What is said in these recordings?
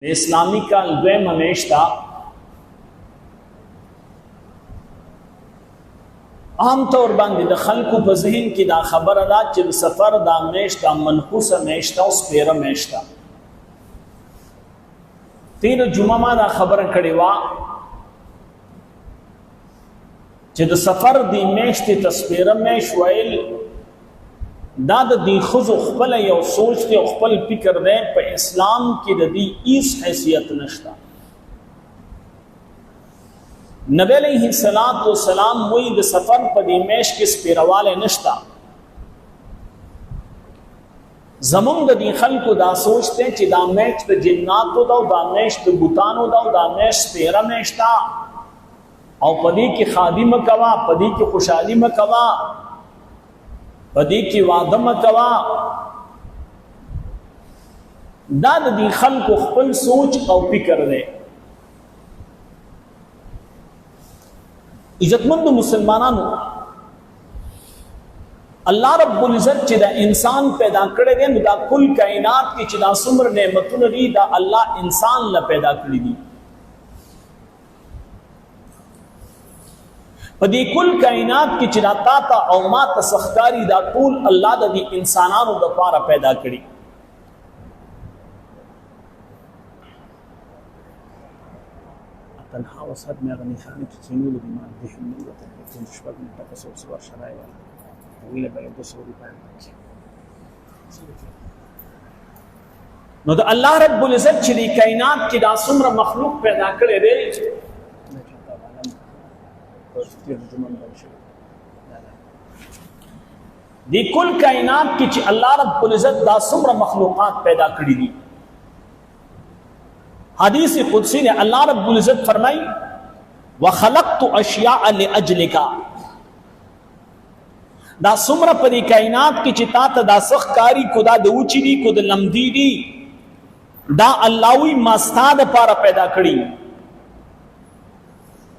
د اسلامی کال دویمه میاشت ده. عام طور باندې د خلکو په ذهن کې دا خبره ده چې د سفر دا میاشت دا منحوسه میاشت ده او سپیره میاشت ده. تیر جمعه ما دا خبره کړې وه چې د سفر دی میاشتې ته سپیره میاشت ویل دا د دې ښځو خپل یو سوچ دی او خپل فکر دی. په اسلام کې د دې هیڅ حیثیت نشته. نبی علیه السلام وایي د سفر په دې میاشت کې سپیروالی نشته. زمونږ د دې خلکو دا سوچ دی چې دا میاشت د جناتو ده او دا میاشت د بوتانو ده او دا میاشت سپیره میاشت ده او په دې کې خادي مه کوه، په دې کې خوشحالي مه کوه، پدې کې واده مکوا. دا د دې خلکو خپل سوچ او فکر دی. عزتمند مسلمانانو، الله رب العزت چې دا انسان پیدا کړی دی نو دا کل کائنات کې چې دا څومره نعمتونه دي دا الله انسان له پیدا کړی دي. په دې کل کائنات کې چې تا ته او ما ته سختاري دا ټول الله د دې انسانانو د پاره پیدا کړي. تنها وسط مې غني خانه چې څنګه له ما د هم نو ته چې شپږ منټه په څو څو شرای ویله به 200 روپۍ. نو د الله رب العزت چې د کائنات کې دا څومره مخلوق پیدا کړي دی دی کل کائنات کی چی اللہ رب العزت دا څومره مخلوقات پیدا کړی دي. حدیث قدسی نے اللہ رب العزت فرمائی وخلقت اشیاء لاجلک. دا څومره په دې کائنات کی چی تا ته دا سخت کاری کو دا د اوچی دي کو د لمدی دي دا الله وی ماستا د پاره پیدا کړی.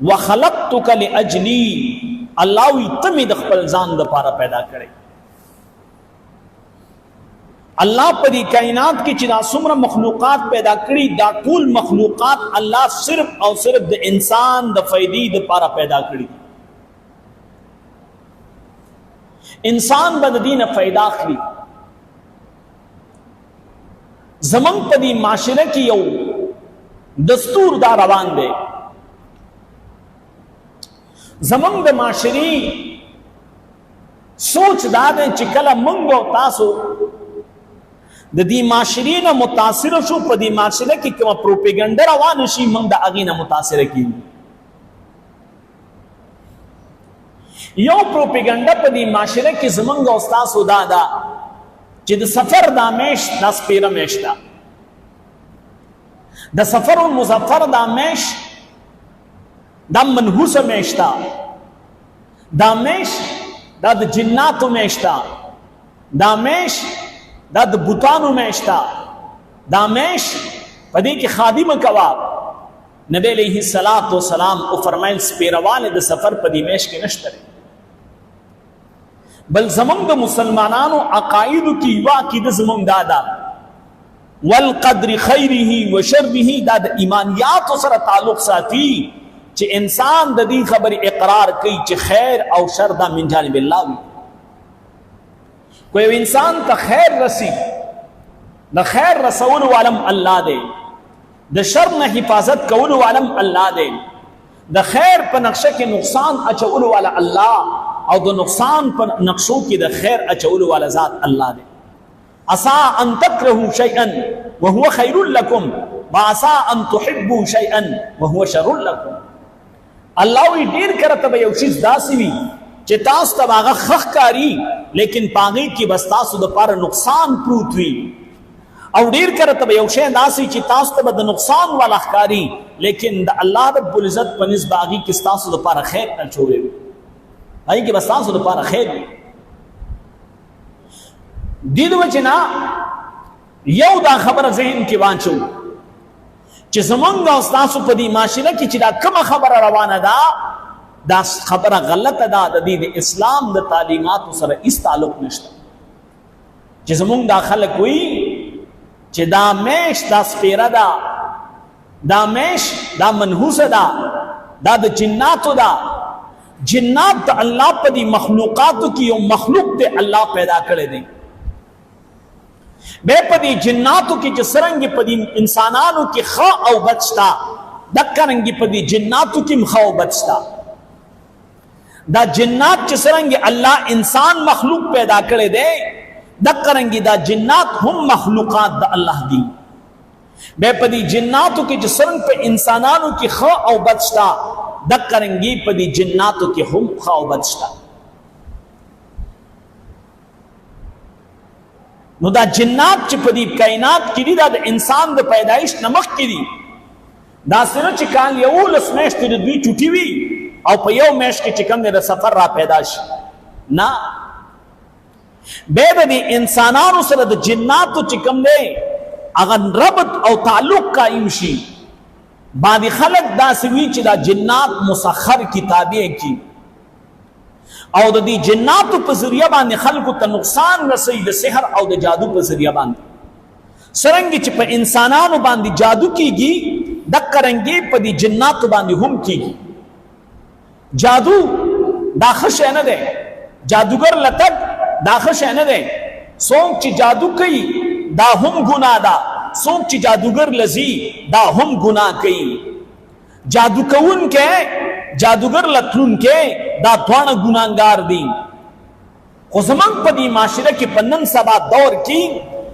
وخلقتک لاجلی، الله وی تم د خپل ځان د پاره پیدا کړی. الله په دې کائنات کې چې دا څومره مخلوقات پیدا کړي دا ټول مخلوقات الله صرف او صرف د انسان د فائدې د پاره پیدا کړي. انسان به د دې نه فائدہ اخلي. زمون په دې معاشره کې یو دستور دا روان دی. زمونږ د معاشري سوچ دا دی چې کله مونږ او تاسو د دې معاشري نه متاثر شو په دې معاشره کې کومه پروپاګاندا روانه شي مونږ د هغې نه متاثر کیږو. یو پروپاګاندا په دې معاشره کې زمونږ او تاسو دا ده چې د سفر دا میاشت دا سپیره میاشت ده، د سفر المظفر دا میاشت دا منحوسه میاشت ده، دا میاشت دا د جناتو میاشت ده، دا میاشت دا د بوتانو میاشت ده، دا میاشت په دې کې خادي مه کوه. نبی علیه السلام او فرمایل سپیرواله د سفر په دې میاشت کې نشته. بل زمونږ د مسلمانانو عقایدو کې یوه عقیده زمونږ دا ده والقدر خیره و شره، دا د ایمانیاتو سره تعلق ساتي چې انسان د دې خبرې اقرار کوي چې خیر او شر دا من جانب الله وي. کوئی انسان ته خیر رسی د خیر رسولو علم الله دی، د شر نه حفاظت کولو علم الله دی، د خیر په نقشه کې نقصان اچولو والا الله او د نقصان په نقشو کې د خیر اچولو والا ذات الله دی. عسى ان تكرهوا شيئا وهو خير لكم وعسى ان تحبوا شيئا وهو شر لكم. الله وی ډیر کرته به یو شی داسي وي چې تاسو ته هغه خخ کاری لیکن پاغي کې بس تاسو د پاره نقصان پروت وي، او ډیر کرته به یو شی داسي چې تاسو ته د نقصان والا ښکاری لیکن د الله رب العزت په نسبت باغي کې تاسو د پاره خیر اچولې وي، هغه کې بس تاسو د پاره خیر وي. دې د وجنا یو دا خبره ذهن کې وانچو چې زمونږ او تاسو په دې معاشره کې چې دا کومه خبره روانه ده دا خبره غلطه ده، د دې د اسلام د تعلیماتو سره هیڅ تعلق نشته. چې زمونږ دا خلک وایي چې دا میش دا سپیره ده دا میش دا منحوس دا دا د جناتو دا جنات دا اللہ پا دی مخلوقاتو کی یو مخلوق دے اللہ پیدا کرے دیں بے پا دی جناتو کی جسرنگی پا دی انسانانو کی خواہ او بچتا دکرنگی پا دی جناتو کی مخواہ او بچتا دا جنات جسرنگی اللہ انسان مخلوق پیدا کرے دے دکرنگی دا جنات ہم مخلوقات دا اللہ دی بے پا دی جناتو کی جسرنگ پا انسانانو کی خواہ او بچتا دکرنگی پا دی جناتو کی ہم خواہ او بچتا نو دا جنات چی پا دی کائنات کی دی دا انسان دا پیدائش نمخ کی دی دا سنو چی کان یولس میشت دی دوی چوٹی وی او پا یو میشت کی چکم دی دا سفر را پیداش نا بے دی انسانانو سر دا جناتو چکم دی اگر ربط او تعلق قائم شی بعد خلق دا سوی چی دا جنات مسخر کتابی کی او دا دی جناتو پا ذریعہ باندے خلقو تا نقصان رسی دا سحر او دا جادو پا ذریعہ باندے سرنگی چی پا انسانانو باندے جادو کی گی دکرنگی پا دی جناتو باندے ہم کی گی جادو دا خش ہے نا دے جادوگر لتک دا خش ہے نا دے سونگ چی جادو کئی دا ہم گناہ دا سونگ چی جادوگر لزی دا ہم گناہ کئی جادو کون کے جادوگر لتلون کے دا دوان گناہگار دی خزمان پا دی معاشرہ کی پنن سبا دور کی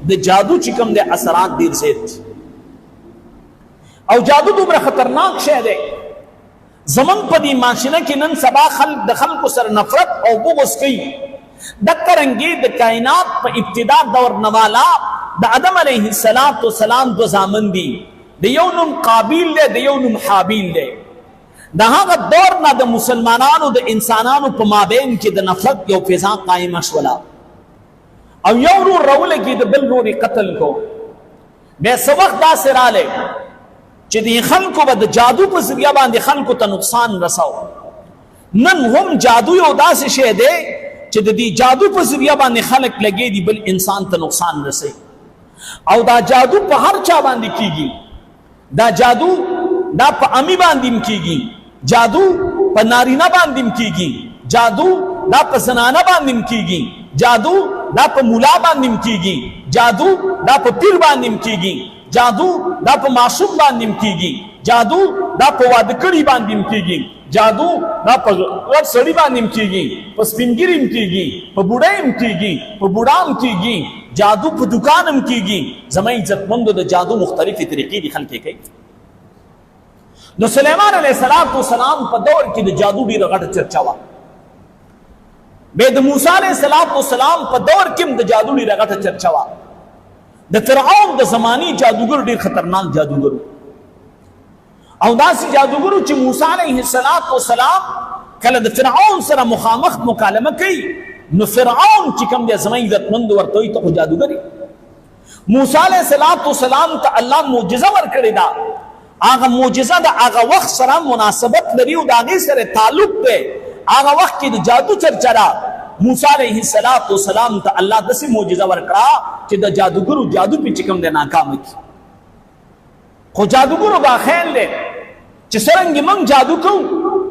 دا جادو چکم دے اثرات دیر سیت او جادو دوبرا خطرناک شہ دے زمان پا دی معاشرہ کی نن سبا خلق دخل کو سر نفرت او بغض کی دکرنگی دا کائنات پا ابتدا دور نوالا دا آدم علیہ السلام دو زامن دی دا یونم قابیل دے دا یونم حابیل دے دا ہاں دور نا دا مسلمانانو دا انسانانو پا مابین کی دا نفرت یو فضا قائم اشولا او یو رو رولے کی دا بل روری قتل کو بے سوقت دا سرالے چی دی خلقو با دا جادو پا ذریعہ باندے خلقو تا نقصان رساو نن ہم جادو یو دا سے شے دے چی دی جادو پا ذریعہ باندے خلق لگے دی بل انسان تا نقصان رسے او دا جادو پا ہر چا باندے کی گی دا جادو دا پا امی باندیم کی گی جادو پا نارینا باندیم کی گی جادو دا پا زنانا باندیم کی گی جادو دا پا مولا باندیم کی گی جادو دا پا پیر باندیم کی گی جادو دا پا معصوم باندیم کی گی جادو دا پا وادکڑی باندیم کی گی جادو دا پا غد سڑی باندیم کی گی پا سپنگریم کی گی پا بوڑایم کی گی پا بوڑام کی گی جادو پا دکانم کی گی زمین عزت مندو دا جادو مختلفی طریقی دی خلقے کئی نو سلیمان علیہ السلام پا دور کی دا جادو بھی رغٹ چرچاوا بے دا موسیٰ علیہ السلام پا دور کم دا جادو بھی رغٹ چرچاوا دا فرعون دا زمانی جادوگر دیر خطرناک جادوگر او دا سی جادوگرو چی موسیٰ علیہ السلام کل دا فرعون سر مخامخ مکالمہ کئی نو فرعون چی کم دیا زمین عزت مند ورطوئی تو جادوگری موسیٰ علیہ السلام تا اللہ موجزہ ور کردی دا آغا موجزہ دا آغا وقت سر مناسبت لریو دا آغی سر تعلق دے آغا وقت کی دا جادو چرچرا موسیٰ علیہ السلام تا اللہ دسی موجزہ ورکڑا چی دا جادوگرو جادو پی چکم دے ناکام کی خو جادوگرو با خیل دے چی سرنگی من جادو کن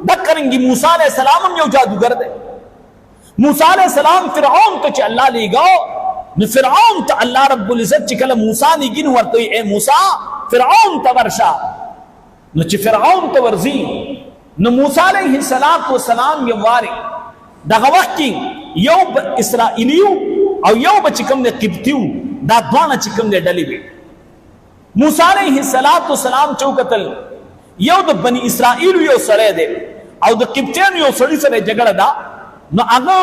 دکرنگی موسیٰ علیہ السلام یو جادوگر دے موسیٰ علیہ السلام فرعون تا چی اللہ لے گاو نو فرعون تا اللہ رب العزت چی کل موسیٰ نے گن ورطوئی اے موسیٰ فرعون تا ورشا نو چی فرعون تا ورزی نو موسیٰ علیہ السلام یو واری دا وقت کی یو با اسرائیلیو او یو با چکم دے قبطیو دا دوانا چکم دے ڈلی بے موسیٰ علیہ السلام چو قتل یو دا بنی اسرائیلیو یو سرے دے او دا قبطین یو سڑی سرے جگڑ دا نو اگو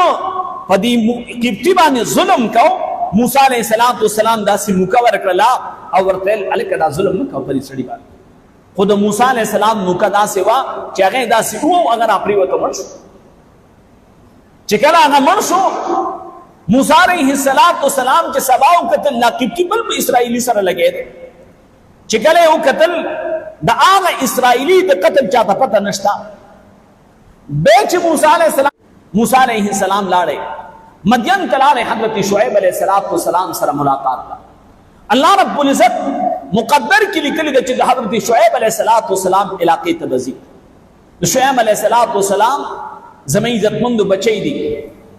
پا دی قبطی بانے ظلم کو موسیٰ علیہ السلام دا سی مکور کرلا او ورطیل علیکہ دا ظلم نکو پری سڑی بانے خود موسیٰ علیہ السلام نکا دا سوا چاگئے دا سی او اگر اپری وطا مرشو چکر آگا مرشو موسیٰ علیہ السلام کے سباو قتل لا قبطی بل بھی اسرائیلی سر لگے دے چکرے او قتل دا آگا اسرائیلی دا قتل چاہتا پتہ نشتا بیچ موسیٰ علیہ السلام لارے مدین تلارے حضرت شعیب علیہ السلام سر ملاقات کا اللہ رب العزت مقدر کې لیکلي ده چې د حضرت شعیب علیه السلام علاقې ته بځي. د شعیب علیه السلام زموږ عزتمندو بچی دي،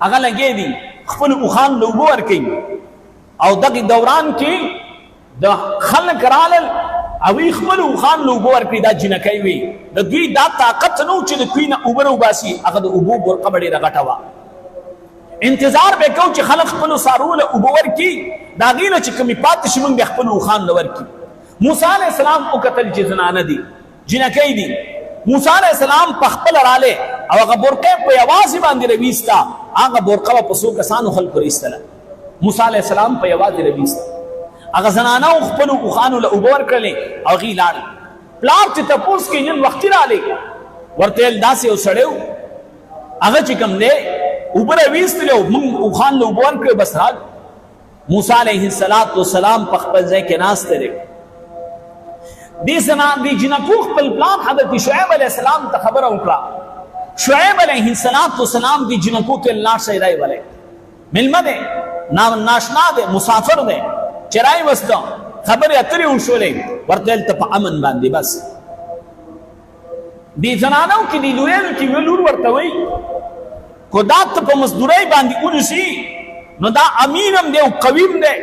هغه لګې دي خپل اوښان له اوبو ورکوي، او دغه دوران کې د خلک رالل او خپل اوښان له اوبو ورکړي. دا جنکۍ وي، د دوی دا طاقت نه و چې د کوی نه اوبه راوباسي، هغه د اوبو برقه به ډېره غټه وه. انتظار به کوو چې خلک خپلو څاروو له اوبه ورکړي، د هغې نه چې کومې پاتې شي موږ به خپلو اوښان له ورکړي. موسی علیه السلام وکتل چې زنانه دي، جنکۍ دي. موسی علیه السلام په خپله رالی او هغه برقه په یوازې باندې راویسته. هغه برقه به په څو کسانو خلکو راایستله. موسی علیه السلام په یوازې راویسته. هغه زنانو خپلو اوښانو له اوبه ورکړلې او هغې لاړې. پلار چې تپوس کوي نن وختي رالی، ورته ویل داسې یو سړی و، هغه چې کوم دی اوبه راویستلې او موږ اوښان له اوبه ورکړې بس راغلو. موسی علیه السلام په خپل ځای کې ناسته دی. دې جنکو خپل پلان حضرت شعیب علیه السلام ته خبره وکړه. شعیب علیه السلام دې جنکو ته لاړ شئ رایولئ، مېلمه دی، ناشنا دی، مسافر دی، چې راوسته خبرې اترې وشولې، ورته ویل ته په امن باندې بس. دې زنانو کې دې لویانو کې یوه لور ورته وایي کو دا ته په مزدورۍ باندې ونیسي نو دا امین هم دی او قویم دی.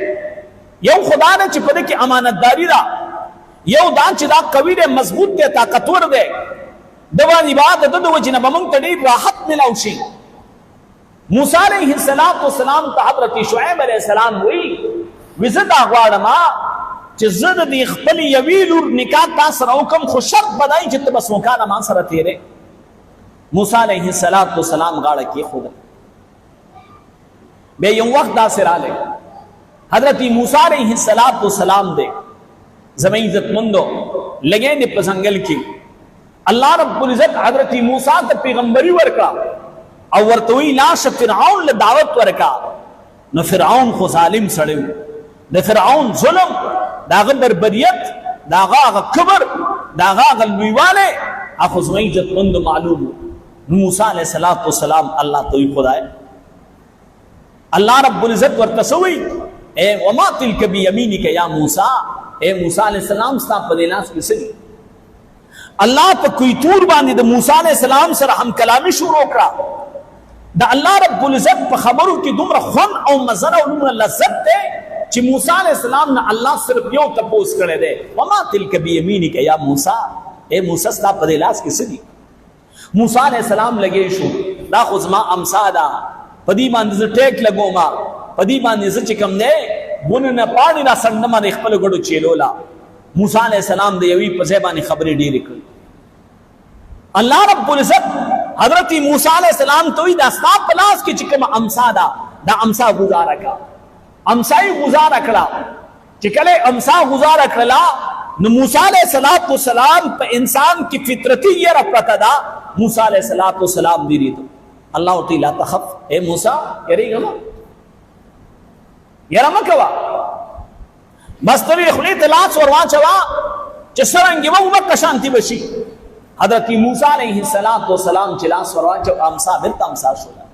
یو خدا ده چې په دې کې امانتداري ده، یو دا چې دا قوي دی، مضبوط دی، طاقتور دی. د باندې به د ده د وجې نه به موږ ته ډېر راحت میلاو شي. موسی علیه السلام ته حضرت شعیب علیه السلام وایي وی زه دا غواړم چې زه د دې خپلې یوې لور نکاح تا سره وکړم، خو شرط به دا وي چې ته به څو کاله ما سره تېرې. موسی علیه السلام غاړه کېښوده. بیا یو وخت داسې رالی، حضرت موسی علیه السلام دی زموږ عزتمندو لګی دی په ځنګل کې. الله رب العزت حضرت موسی ته پیغمبري ورکړه او ورته وایي لاشه فرعون له دعوت ورکړه. نو فرعون خو ظالم سړی و، د فرعون ظلم، د هغه بربریت، د هغه کبر، د هغه لویوالی خو زموږ عزتمندو معلوم و. نو موسی علیه السلام الله ته وایي خدای الله رب العزت ورته څه وایي وما تلک بیمینک یا موسی، اے موسی علیہ السلام ستا په دې لاس کې څه دي؟ الله په کوی تور باندې د موسی علیہ السلام سره هم کلامي شروع کړه. د الله رب العزت په خبرو کې دومره خوند او مزه او دومره لذت دی چې موسی علیہ السلام نه الله صرف یو تپوس کړی دی وما تلک بیمینک یا موسی، اے موسی ستا په دې لاس کې څه دي؟ موسی علیہ السلام لګی شو دا خو زما امسا ده، په دې باندې زه ټیک لګوم، په دې باندې زه چې کوم دی بونه نه پاڼې را سنډمه د خپلو ګډو چیلوله. موسی علیه السلام د یوې په ځای باندې خبرې ډېرې کړې. الله رب العزت حضرت موسی علیه السلام ته وایي دا ستا په لاس کې چې کومه امسا ده دا امسا ګزاره کړه. امسا یې ګزاره کړه. چې کله امسا ګزاره کړله نو موسی علیه السلام په انسان کې فطرتي یره پرته ده. موسی علیه السلام ویریدو. الله ورته لا تخف، اے موسی یریږه مه، یره مه کوه، بس ته یې خولې ته لاس ور واچوه چې څرنګې به ومکه شانتي به شي. حضرت موسی علیه السلام چې لاس ور واچو امسا بېرته امسا شوله.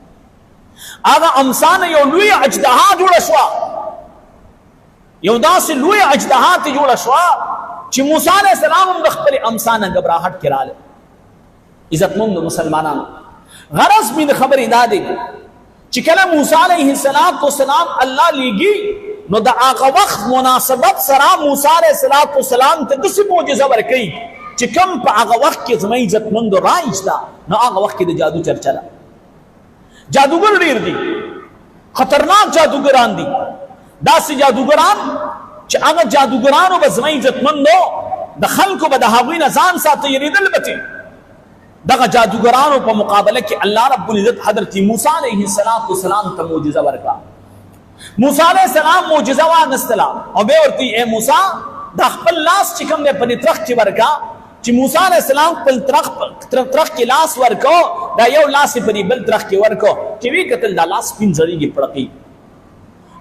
هغه امسا نه یو لوی اجدها جوړه شوه، یو داسې لوی اجدها ترې جوړه شوه چې موسی علیه السلام هم د خپلې امسا نه ګبراهټ کې رالی. عزتمندو مسلمانانو، غرض مې د خبرې دا دی چې کله موسی علیه السلام الله لیږي نو د هغه وخت مناسبت سره موسی علیه السلام ته داسې معجزه ورکوي چې کوم په هغه وخت کې زموږ عزتمندو رایج ده، نو هغه وخت کې د جادو چرچه ده. جادوګر ډېر دي، خطرناک جادوګران دي. داسې جادوګران چې هغه جادوګرانو به زموږ عزتمندو د خلکو به د هغوی نه ځان ساته یېرېدل به چې دغه جادوګرانو په مقابله کې الله رب العزت حضرت موسی علیه السلام ته معجزه ورکړه. موسی علیه السلام معجزه واخیستله او بیا ورته اے موسی دا خپل لاس چې کوم دی په دې ترخ کې ورکړه. چې موسی علیه السلام خپل ترخ کې لاس ورکړو، دا یو لاس یې په دې بل ترخ کې ورکړو چې ویې کتل دا لاس سپین زریږې پړقي.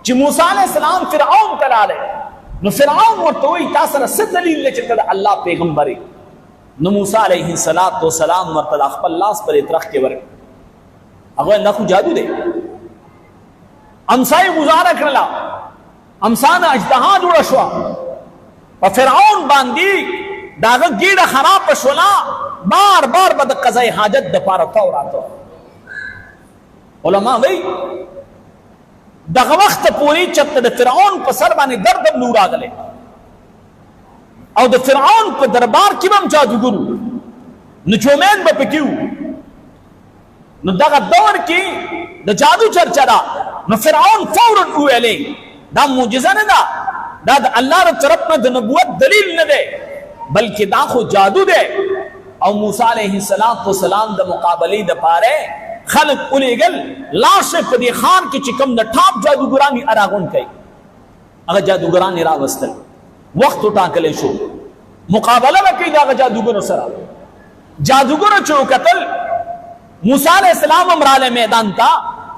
چې موسی علیه السلام فرعون ته راغلی نو فرعون ورته وایي تا سره څه دلیل دی چې ته د الله پیغمبر یې؟ نو موسی علیه السلام ورته خپل لاس پر اطرح کې ورکړ. هغه نه خو جادو دی. امسا یې ګزاره کړله، امسا نه اجدها جوړه شوه. په فرعون باندې داغه ګیډه خراب شولا بار بار به د قضای حاجت د پاره تو راته علما وی دغه وخت پوری چته د فرعون په سر باندې درد نور راغله او د فرعون په دربار کې هم جادوګر نجومین به پکیو نو دغه دور کې د جادو چرچا دا نو فرعون فورا ویلې دا معجزه نه ده دا د الله رب طرف نه د نبوت دلیل نه ده بلکې دا خو جادو ده او موسی علیه السلام د مقابله د پاره خلق الیګل لاشه په دې خان کې چې کوم د ټاپ جادوګرانی اراغون کوي هغه جادوګران راوستل وخت ټاکل شو مقابله وکړي دا جادوګر سره جادوګر چې قتل موسی علیہ السلام امراله میدان تا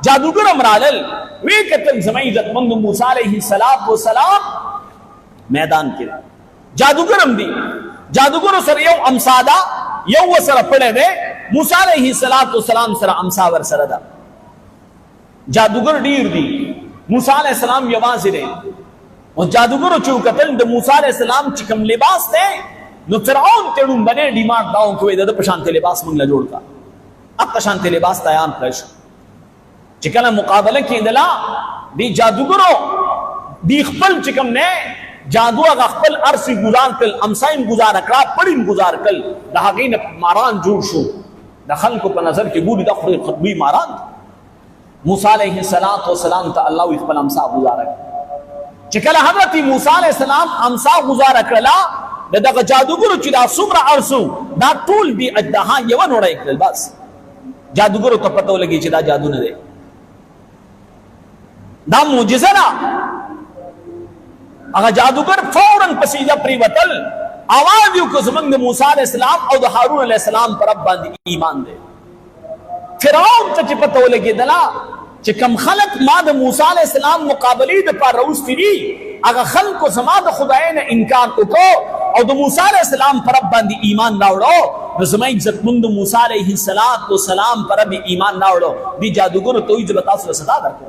جادوگر امرالل وی قتل زمین عزت مند موسی علیہ السلام میدان کې جادوگر هم دی جادوگر سره یو امسادا یو سره پړه ده موسی علیہ السلام سره امسا ور سره ده جادوگر ډیر دی موسی علیہ السلام یوازې دی او جادوگر چې قتل د موسی علیہ السلام چې کوم لباس ده نو فرعون تړون باندې ډیمانډ داو کوي د پشانته لباس مونږ له جوړ کا اب پشانته لباس تیار کړ چې کله مقابله کېدلا دی جادوګرو دی خپل چې کوم نه جادو هغه خپل ارسي گزار کړ امسایم گزار کړه پړین گزار کړ د هغې نه ماران جوړ شو د خلکو په نظر کې ګوري د خپل ماران موسی علیه السلام ته الله خپل امسا گزار کړ چې کله حضرت موسی علیه السلام امسا گزار کړلا دغه جادوګرو چې دا څومره ارسو دا ټول دی اجدها یو نوړی کړل بس جادوګرو ته پته ولګي چې دا جادو نه دی دا معجزه ده هغه جادوګر فوراً پسیده پریوتل आवाज یو کو زمنګ موسی علیہ السلام او د هارون علیہ السلام پر رب باندې ایمان دی فرعون ته پته ولګي دلا چې کم خلق ما د موسی علیہ السلام مقابله د پر روستي دي هغه خلق زما د خدای نه انکار وکړو او د موسی علیہ السلام پر رب باندې ایمان راوړو نو زما عزت مند موسی علیہ السلام پر رب ایمان راوړو دی جادوګر ته یې تاسو صدا درکو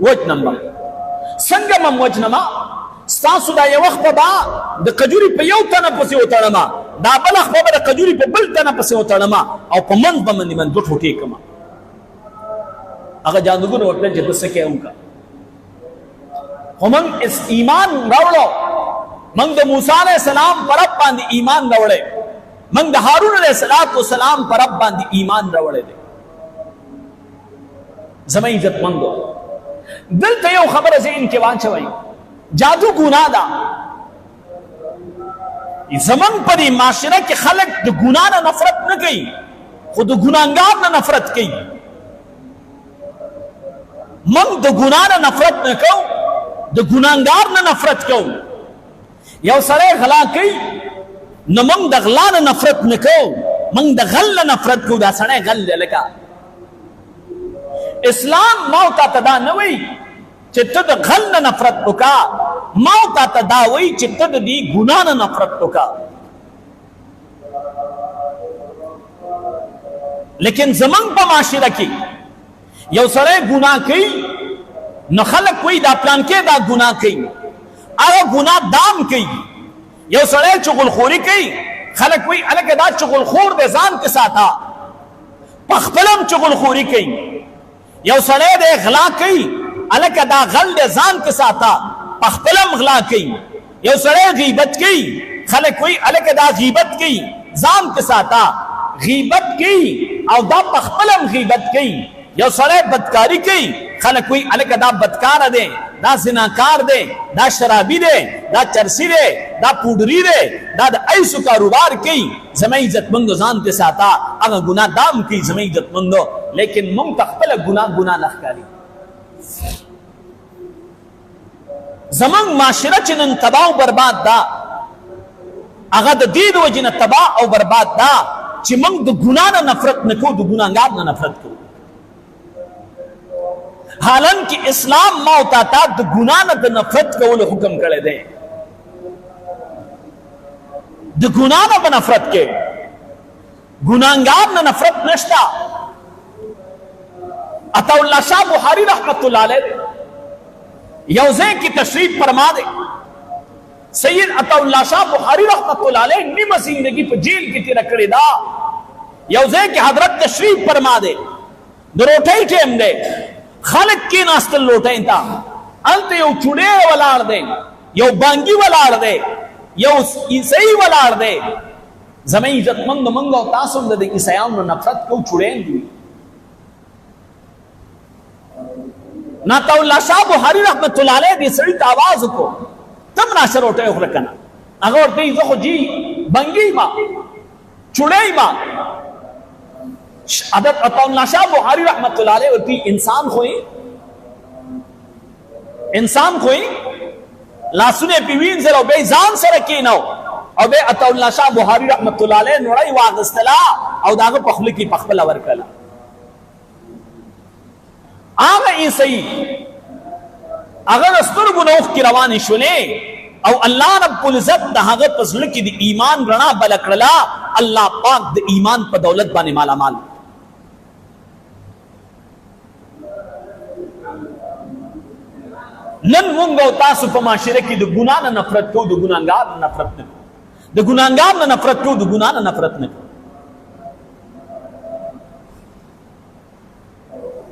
وجه نمبر څنګه مم وجه نما ستاسو دا یو وخت با د قجوري په یو تنه پسې وتړما دا بل وخت به د قجوري په بل تنه پسې وتړما او په من باندې من دوه ټوټې کما هغه جادوګر ورته چې څه کوي هم اس ایمان راوړو من د موسی علیہ السلام پر رب باندې ایمان راوړې من د هارون علیہ السلام پر رب باندې ایمان راوړې زما عزت مندو دلته یو خبره ذهن کې واچوي جادو ګناه ده زمون په دې معاشره کې خلک د ګناه نه نفرت نه کوي خو د ګناهګار نه نفرت کوي من د ګناه نه نفرت نه کوو د ګناهګار نه نفرت کوو یو سړی غلا کوي نو موږ د غلا نه نفرت نه کوو موږ د غل نه نفرت کوو دا سړی غل دی لکه اسلام ما ته دا نه وی چې ته د غل نه نفرت وکا ما ته دا وی چې ته د دې ګناه نه نفرت وکا لیکن زمون په معاشره کې یو سړی ګناه کوي نو خلک وی دا پلان کې دا ګناه کوي هغه ګناه دام کوي یو سړی چغلخوري کوي خلک وی الګ دا چغلخور د ځان کې ساته په خپلم چغلخوري کوي یو سړی د غلا کوي الکه دا غل د ځان کې ساته په خپلم غلا کوي یو سړی غیبت کوي خلک وی الکه دا غیبت کوي ځان کې ساته غیبت کوي او دا په خپلم غیبت کوي یو سړی بدکاری کوي خلک وی الکه دا بدکار دی دا زناکار دی دا شرابی دی دا چرسی دی دا پودری دی دا د ایسو کاروبار کوي زما عزت مندو ځان ته ساته هغه ګناه دام کوي زما عزت مندو لیکن مونږ خپل ګناه نه ښکاري زمون معاشره چې نن تباہ او برباد ده هغه د دې د وجې نه تباہ او برباد ده چې مونږ د ګناه نه نفرت نه کوو د ګناهګار نه نفرت کوو حالانکه اسلام ما او تا د ګناه نه د نفرت کولو حکم کړی دی د ګناه نه به نفرت کې ګناهګار نه نفرت نشته عطا الله شاه بخاری رحمت الله علیه یو ځای کې تشریف فرما دی سید عطا اللہ شاہ بخاری رحمت اللہ علیہ نیم زندگی پہ جیل کی تیرہ کری دا یو ځای کې حضرت تشریف فرما دے د روټۍ ټیم دی خلک کېناستل روټۍ ته هلته یو چوډې ولاړ دی یو بانګي ولاړ دی یو عیسائی ولاړ دی زموږ عزتمند موږ او تاسو هم د عیسایانو نفرت کوو چوډین دي عطا الله شاه بخاري رحمت الله علیه دې سړي ته आवाज وکړو تم راشه روټۍ وخوره کنه هغه ورته وایي زه خو جي بانګي ما چوډۍ ما حضرت عطا اللہ شاہ بخاری رحمت اللہ علیہ ورتی انسان خوئی لا سنے پیوین سے رو بے زان سے رکی نو او بے عطا اللہ شاہ بخاری رحمت اللہ علیہ نوڑای واغستلا او داغا پخلی کی پخبلا ورکلا آغا عیسائی اگر استر گنوخ کی روانی شنے او اللہ رب العزت دا حضرت پزلکی دی ایمان رنا بلکڑلا اللہ پاک دی ایمان پا دولت بانے مالا مال نن مونږ او تاسو په معاشره کې د ګناه نه نفرت کوو د ګناهګار نه نفرت نه کوو د ګناهګار نه نفرت کوو د ګناه نه نفرت نه کوو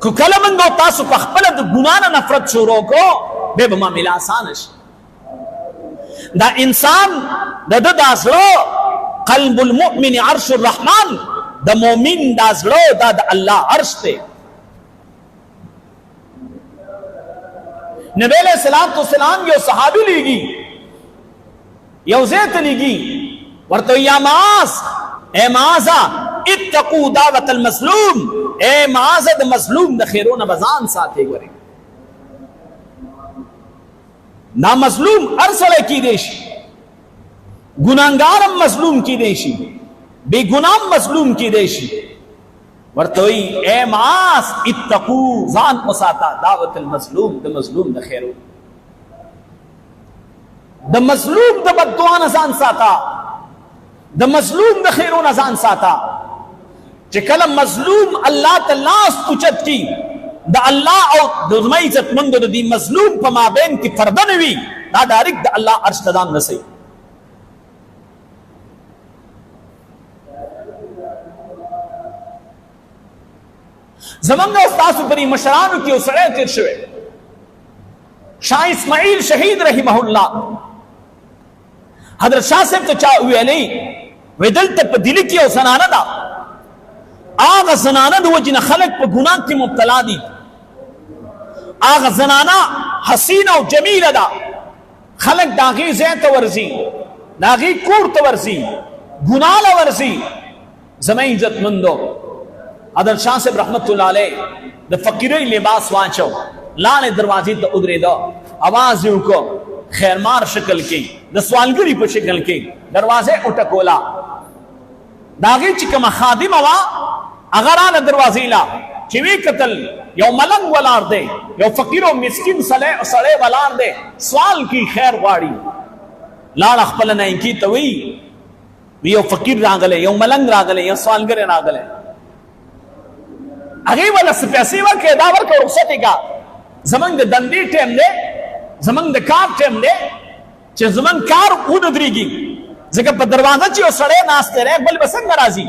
کو کله مونږ او تاسو په خپل د ګناه نه نفرت شروع کوو به به معامله آسان شي دا انسان د زړه قلب المؤمن عرش الرحمن د مؤمن دا زړه دا د الله عرش دی نبی علیہ السلام یو صحابی لیگی یو زیت لیگی ورطو یا معاذ اے معاذا اتقو دعوت المظلوم اے معاذ دا مظلوم دا خیرون بزان ساتھے گورے نا مظلوم ارسلے کی دیشی گناہگارم مظلوم کی دیشی بے گناہ مظلوم کی دیشی ورتوئی اے معاذ اتقو زان اساتا دعوت المظلوم دا مظلوم دا خیرو دا مظلوم دا بددعا نزان ساتا دا مظلوم دا خیرو نزان ساتا چکل مظلوم اللہ تلاس اچت کی دا اللہ او دا عزت مند دا دی مظلوم پا مابین کی فردنوی دا دارک دا اللہ عرش تدان نسی زمانگا استاسو پری مشرانو کی اسرے تیر شوے شاہ اسماعیل شہید رحمہ اللہ حضرت شاہ صاحب تو چاہوئے علی ویدل تب دلی کی او زنانہ دا آغا زنانہ دو جن خلق پا گناہ کی مبتلا دی آغا زنانہ حسین و جمیل دا خلق داغی زیت ورزی داغی کورت ورزی گناہ ورزی زمین عزت مندو حضرت شاہ صاحب رحمت اللہ علیہ دا فقیری لباس وانچو لانے دروازی تا ادرے دا آوازیوں کو خیرمار شکل کی دا سوالگری پر شکل کی دروازے اٹکولا داغی چکم خادم آوا اگر آنا دروازی لا چوی قتل یو ملنگ والار دے یو فقیر و مسکین سڑے والار دے سوال کی خیر غاڑی لال اخپلنا انکی توی یو فقیر راگلے یو ملنگ راگلے یو سوالگر راگلے اگئی والا سپیسی ورکے دا ورکا رخصتی کا زمان دا دندی ٹیم دے زمان دا کار ٹیم دے چه زمان کار اون ادریگی ذکر پا دروازہ چیو سڑے ناستے رہے بل بسنگ رازی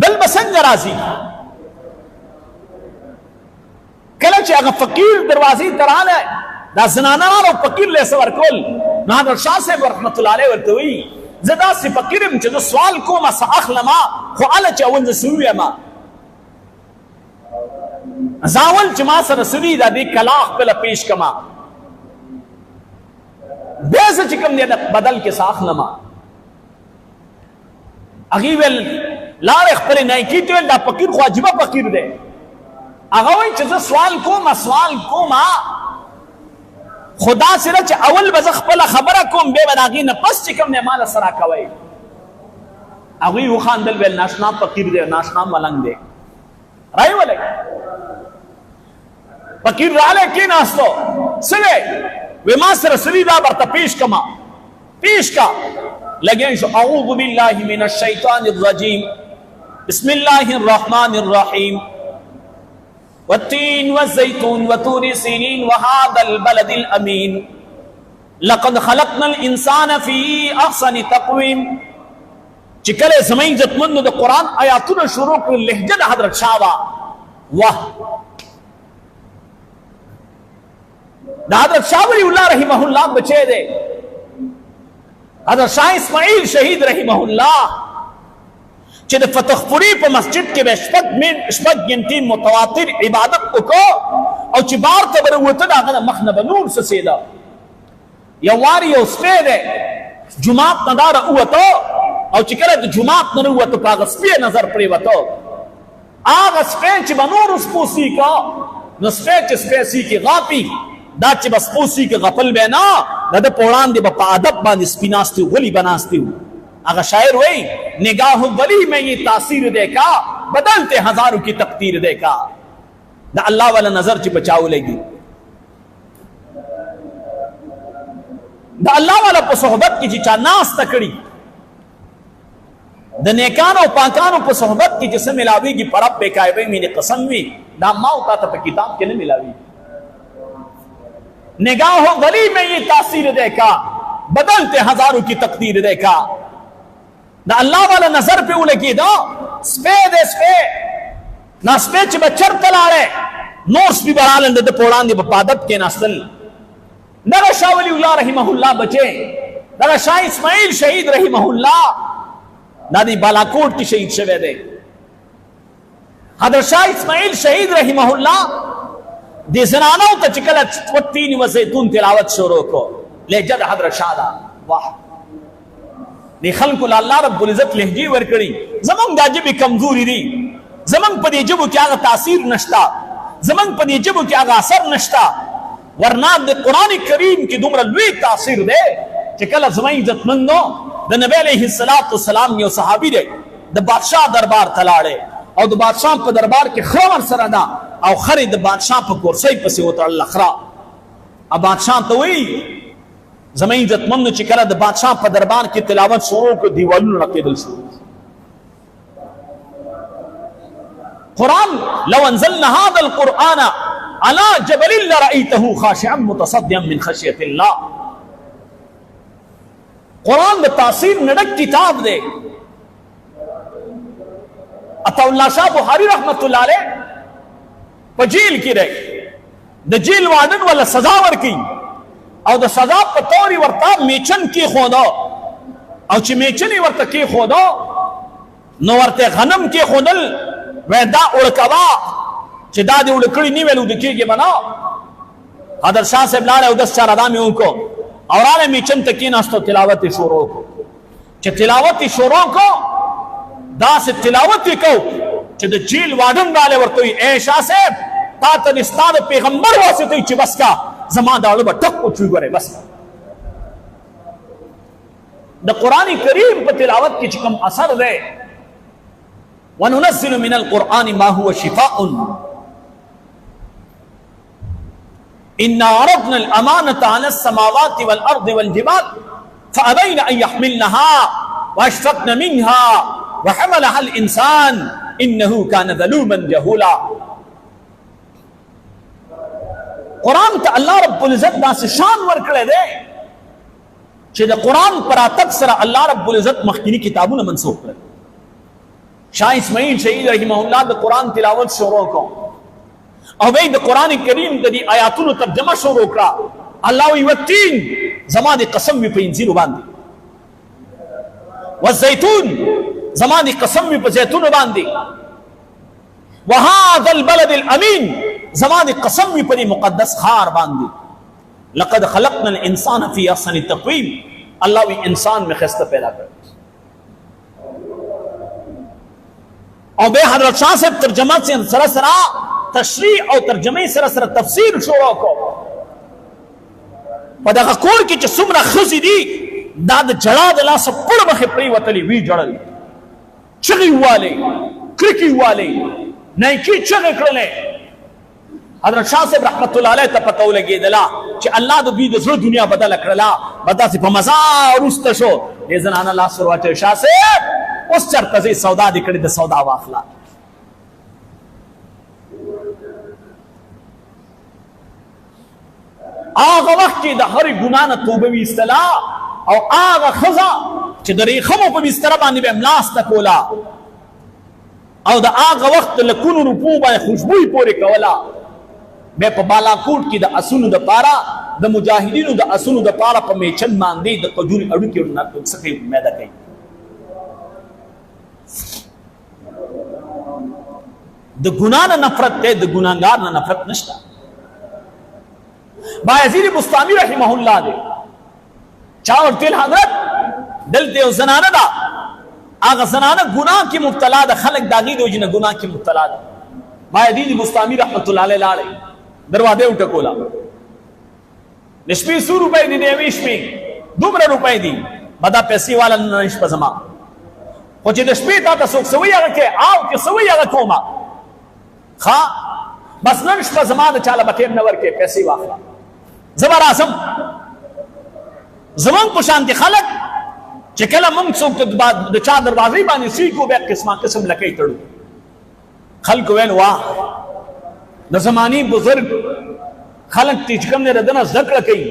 بل بسنگ رازی کلا چه اگا فقیر دروازی ترانے دا زنانا رو فقیر لے سور کل نحضر شاہ سے برحمت اللہ علیہ ورطوئی زدا سی فقیرم چه دو سوال کو ما سا اخلما خو علا چه اون زسوی ما زاول چه ما سا رسوی دا دی کلاخ پلا پیش کما بیز چکم دی بدل کے سا اخلما اگیویل لارخ پلی نئی کی تویل دا فقیر خو عجبہ فقیر دے اگوی چه دو سوال کو ما خدا سره چې اول به زه خپله خبره کوم بیا به د هغې نه پس چې کوم دی ما له څه راکوئ هغوی وخاندل ویل ناشنا فقیر دی ناشنا ملنګ دی رایولی فقیر رالی کېناستو څه دی وی ما سره څه دي دا برته پیش کما پیش کا لګین شو اعوذ بالله من الشیطان الرجیم بسم الله الرحمن الرحیم والتين والزيتون وطور سينين وهذا البلد الامين لقد خلقنا الانسان في احسن تقويم. چې کله زمين عزتمند د قران آیاتونه شروع کړل لهجه د حضرت شاه واه د حضرت شاه ولی الله رحمه الله بچی دی حضرت شاه اسماعیل شهید رحمه الله چې د فتح پوری په مسجد کې به شپږ غنټې متواتر عبادت وکړو او چې بار ته وروته داغه مخ نه به نور سسیدا یو واری یو سپی دی جمعات نه دار اوته او چې کله د جمعات نه وروته پاغه سپی نظر پرې وته هغه سپی چې به نور سپوسی کا نو سپی چې سپیسی کې غاپی دا چې بس پوسی کې غفل به نه د پوړان دی په ادب باندې سپیناستي ولی بناستي اگر شاعر وہی نگاہ ولی میں یہ تاثیر دیکھا بدلتے ہزاروں کی تقدیر دیکھا دا اللہ والا نظر چی بچاؤ لگی دا اللہ والا پا صحبت کی چی چا ناس تکڑی دا نیکانو پاکانو پا صحبت کی جسے ملاوی کی پرب بے کائبے میں نے قسم بھی دا ماں ہوتا تا پا کتاب کے لئے ملاوی نگاہ ولی میں یہ تاثیر دیکھا بدلتے ہزاروں کی تقدیر دیکھا دا اللہ والا نظر پہ لگی دا سپے دے سپے نا سپے چی بچر تلارے نور سپی برالن دے پوڑان دے بپادت کے ناسل نگا شاہ ولی اللہ رحمہ اللہ بچے نگا شاہ اسماعیل شہید رحمہ اللہ نادی بالاکوٹ کی شہید شوے دے حضرت شاہ اسماعیل شہید رحمہ اللہ دی زنانوں تا چکلت والتین وزیتون تلاوت شروع کو لے جد حضرت شاہ دا واہ دی خلق اللہ رب العزت لہجی ورکڑی زمان دا جبی کمزوری دی زمان پا دی جبو کیا آگا تاثیر نشتا زمان پا دی جبو کیا آگا اثر نشتا ورنہ دی قرآن کریم کی دمرا لوی تاثیر دے چکل زمان عزت مندو دا نبی علیہ السلام یو صحابی دے دا بادشاہ دربار تلاڑے او دا بادشاہ پا دربار کے خرور سردا او خری دا بادشاہ پا کورسی پسی ہوتا اللہ خرا اب بادشاہ توئی زمین عزت مند چې کله د بادشاہ په دربار کې تلاوت شروع کو دیوالونو رقیدل شروع قرآن لو انزلنا هذا القرآن على جبل لرأيته خاشعا متصدعا من خشية الله قرآن د تاثیر نډک کتاب دی عطا الله شاہ بخاری رحمت الله علیه په جیل کې رہی د جیل وارډن ولا سزا ورکړي او د سزا په توري ورته میچن کې خودو او چې میچنی ورته کې خودو نو ورته غنم کې خودل ودا اورکوا چې دا دې اورکړی نیولو د کېږي بنا حضرت شاہ صاحب لاله او 10 4 ادمه کو اوراله میچن ته کې ناستو تلاوت شروع کو چې تلاوت شروع کو دا سے تلاوت کو چې د جیل وادن والے ورته اے شاہ صاحب تا ته استاد پیغمبر واسطه چې بس کا زمان داڑو با ٹک اچھوئی گورے بس دا قرآن کریم پا تلاوت کی چکم اثر دے وَنُنَزِّلُ مِنَ الْقُرْآنِ مَا هُوَ شِفَاءٌ إِنَّا عَرَضْنَا الْأَمَانَةَ عَلَى السَّمَاوَاتِ وَالْأَرْضِ وَالْجِبَالِ فَأَبَيْنَ أَن يَحْمِلْنَهَا وَأَشْفَقْنَ مِنْهَا وَحَمَلَهَا الْإِنسَانُ إِنَّهُ كَانَ ظَلُومًا جَهُولًا قرآن تا اللہ رب العزت دا سے شان ورکڑے دے چھے دا قرآن پراتب سر اللہ رب العزت مخکینی کتابوں نے منسوخ کرے شاہ اسماعیل شہید رحمہ اللہ دا قرآن تلاوت شروع کو او بھئی دا قرآن کریم دا دی آیاتون ترجمہ شروع کرا اللہ والتین زمان دی قسم بھی پہ انزیل باندی والزیتون زمان دی قسم بھی پہ زیتون باندی وہذا البلد الامین زمان قسم بھی پری مقدس خار باندھی لقد خلقنا الانسان فی احسن تقویم اللہ بھی انسان میں خستہ پیدا کر اور بے حضرت شاہ سے ترجمہ سے سرسرا تشریح اور ترجمہ سرسرا تفسیر شروع کو پدغ کور کی چھ سمرا خزی دی داد جڑا دلا سب پڑ بخی پری وطلی وی جڑل چغی والے کرکی والے نیکی چغی کرلے حضرت شاہ صاحب رحمت اللہ علیہ تپتو لگی دلا چی اللہ دو بید زر دنیا بدل اکرلا بدا سی پا مزا اور استشو لیزن آنا اللہ سرواتے شاہ صاحب اس چرتزی سودا دی کردی دا سودا واخلا هغه وخت کې د هر ګناه نه توبه ویستلا او هغه ښځه چې د ریخمو په بستره باندې به ملاسته کوله او د هغه وخت لکونو روپو باندې خوشبوی پورې کوله بیا په بالاکوټ کې د اسونو دپاره د مجاهدینو د اسونو دپاره په میچن باندې د قجوري اړوکې څه کوي میده کوي. د ګناه نه نفرت دی، د ګناهګار نه نفرت نشته. بایزید بستامی رحمه الله دی چا ورته حضرت دلته یو زنانه ده، هغه زنانه ګناه کې مبتلا ده، خلک د هغې د وجې نه ګناه کې مبتلا ده. بایزید بستامی رحمت الله علیه لاړی دروازه وټکوله، د شپې څو روپۍ دي، د یوې شپې دومره روپۍ دي، به دا پیسې والا نه شپه زما، خو چې د شپې تا ته څوک څه وایي هغه کې او چې څه وایي هغه کومه ښه بس نن شپه زما د چا له به ټیم نه ورکې پیسې واخله زه به راځم. زمونږ په شانتې خلک چې کله مونږ څوک د چا دروازې باندې سیږو بیا قسمه قسم لکۍ تړو. خلکو ویل واه د زمانې بزرګ خلک چې کوم دی د ده نه زده کړه کوي،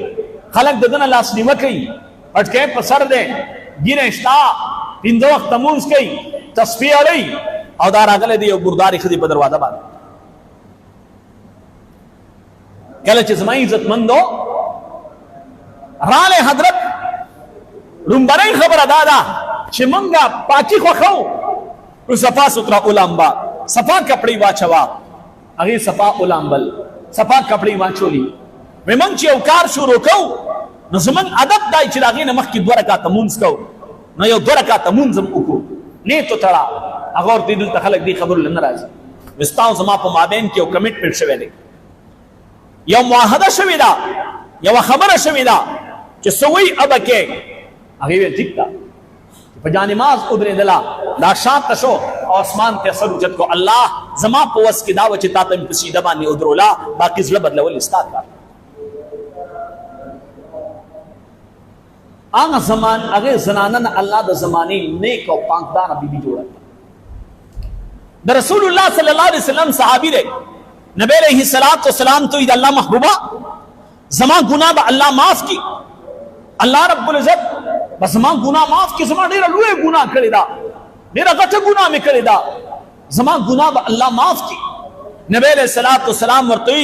خلک د ده نه لاس نیوه کوي، پټکی په سر دی، ږیره شته، پنځه وخته لمونځ کوي، تسبیح اړوي او دا راغلی دی یو ګردارې ښځې په دروازه باندې. کله چې زما عزتمندو رالی حضرت لومبنۍ خبره دا ده چې مونږه پاکي خوښو، نو صفا ستره اولامبه، صفا کپړې واچوه، هغې صفا اولامبل، صفا کپړې واچولي. وایي مونږ چې یو کار شروع کوو نو زمونږ عادت دی چې د هغې نه مخکې 2 رکعته مونځ کوو، نو یو 2 رکعته مونځ هم وکړو، نیت وتړه. هغه ورته دلته خلک دې خبرو له نه راځي. وایي ستا او زما په مابین کې یو کمیټمنټ شوی دی، یو معاهده شوې ده، یوه خبره شوې ده چې څه وایي ابه کې. هغې ویل ټیک ده. په جانماز ودرېدله، دا شاته شو او اسمان ته سر اوچت کو، الله زما په وس کې دا وه چې تا ته مې په سیده باندې ودروله، باقي زړه بدلول ستا کار. هغه زمان هغې زنانه نه الله د زمانې نیک او پاکداره بیبي جوړه کړه. د رسول الله صلی الله علیه وسلم صحابي دی، نبی علیہ السلام تو اللہ محبوبہ زما گناہ با اللہ معاف کی، اللہ رب العزت بس زما گناہ معاف کی، زما ډیره لوی گناہ کړی دا، ډیره غټه گناہ مې کړی دا، زما گناہ با اللہ معاف کی. نبی علیہ السلام ورته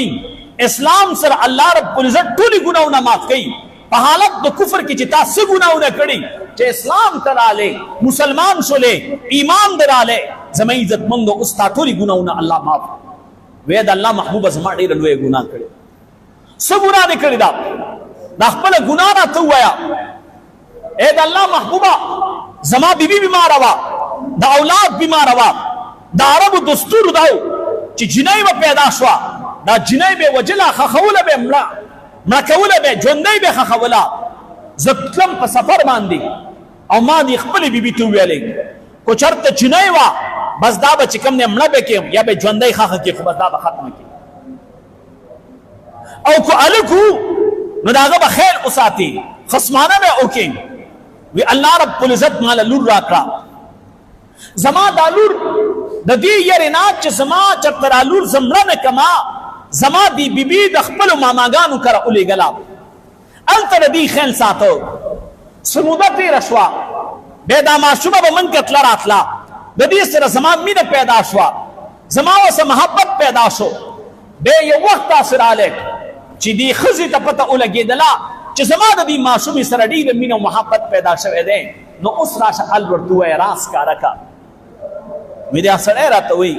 اسلام سره الله رب العزت ټولې ګناهونه معاف کوي. په حالت د کفر کې چې تا څه ګناهونه کړي چې اسلام ته راغلې، مسلمان شولې، ایمان دې راغلی، زما عزتمندو اوس تا ټولې ګناهونه الله معاف. وی د الله محبوبه زما ډېره لویه ګناه کړې. څه ګناه دې کړې ده؟ دا خپله ګناه راته ووایه. ای د الله محبوبه زما بیبي بیماره وه، د اولاد بیماره وه، د عربو دستور دا و چې جنۍ به پیدا شوه، دا جنۍ به یې وجله، ښخوله به یې مړه کوله به یې، ژوندۍ به یې ښخوله. زه تلم په سفر باندې او ما دې خپلې بیبي ته وویلې کو چېرته جنۍ وه بس دا به چې کوم دی مړه به کړم یا به ژوندۍ ښخه کړي، خو بس دا به ختمه کړي. او که هلک وو نو د هغه به خیر وساتي، خصمانه به وکړي. وی الله رب العزت ماله لور راکړه. زما دا لور د دې یېرې نه چې زما چېرته را لور زه مړه نه کړمه، زما دې بیبي د خپلو ماماګانو کره ولېږله، هلته د دې خیال ساته. څه موده تېره شوه، بیا دا ماشومه به من کې تله راتله، د دې سره زما مینه پیدا شوه، زما ورسره محبت پیدا شو. بیا یو وخت داسې راغلی چې دې ښځې ته پته ولګېدله چې زما د دې ماشومې سره ډېره مینه او محبت پیدا شوی دی، نو اوس راشه حل ورته ووایه، راز ښکاره کړه. وایي دا سړی راته وایي،